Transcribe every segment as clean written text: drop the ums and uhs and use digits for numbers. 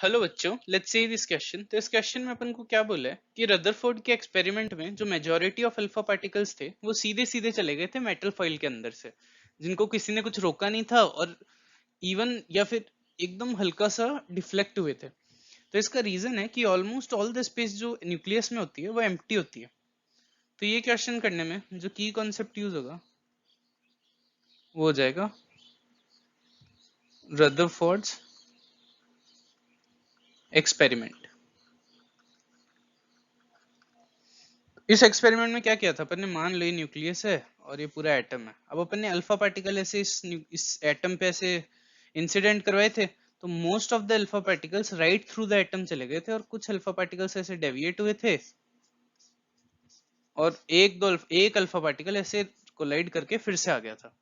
Hello बच्चों, let's see this question. तो इस क्वेश्चन में अपन को क्या बोला है कि रदरफोर्ड के एक्सपेरिमेंट में जो मेजॉरिटी ऑफ अल्फा पार्टिकल्स थे वो सीधे सीधे चले गए थे मेटल फॉइल के अंदर से, जिनको किसी ने कुछ रोका नहीं था और इवन या फिर एकदम हल्का सा डिफ्लेक्ट हुए थे। तो इसका रीजन है कि ऑलमोस्ट ऑल द स्पेस जो न्यूक्लियस में होती है वो एम्प्टी होती है। तो ये क्वेश्चन करने में जो की कॉन्सेप्ट यूज होगा वो हो जाएगा रदरफोर्ड्स एक्सपेरिमेंट। इस एक्सपेरिमेंट में क्या किया था अपन ने, मान लो ये न्यूक्लियस है और ये पूरा एटम है। अब अपन ने अल्फा पार्टिकल ऐसे इस एटम पे ऐसे इंसिडेंट करवाए थे। तो most of the alpha particles right through the atom चले गए थे और कुछ अल्फा पार्टिकल्स ऐसे डेविएट हुए थे और एक अल्फा पार्टिकल ऐसे कोलाइड करके फिर से आ गया था।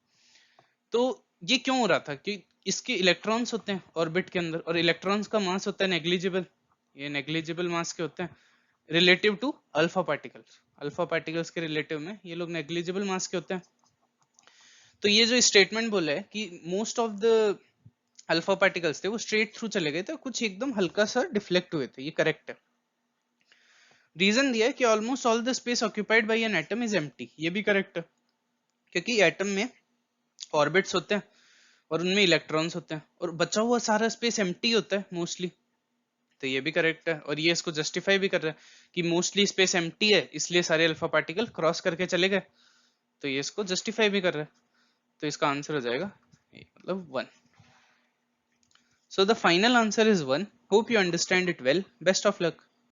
तो ये क्यों हो रहा था कि इसके इलेक्ट्रॉन्स होते हैं ऑर्बिट के अंदर और इलेक्ट्रॉन्स का मास होता है नेग्लिजिबल। ये नेग्लिजिबल मास के होते हैं relative to alpha particles. Alpha particles के रिलेटिव में ये लोग नेग्लिजिबल मास के होते हैं। तो ये जो स्टेटमेंट बोला है कि most of the alpha particles थे वो स्ट्रेट थ्रू चले गए थे, कुछ एकदम हल्का सा डिफ्लेक्ट हुए थे, ये करेक्ट है। रीजन दिया है कि almost all the space occupied by an atom is empty, ये भी करेक्ट है, क्योंकि एटम में ऑर्बिट्स होते हैं और उनमें इलेक्ट्रॉन्स होते हैं और बचा हुआ सारा स्पेस एम्प्टी होता है मोस्टली। तो ये भी करेक्ट है और ये इसको जस्टिफाई भी कर रहा है कि मोस्टली स्पेस एम्प्टी है इसलिए सारे अल्फा पार्टिकल क्रॉस करके चले गए। तो ये इसको जस्टिफाई भी कर रहा है। तो इसका आंसर हो जाएगा मतलब 1। So the final answer is 1। Hope you understand it well. Best of luck.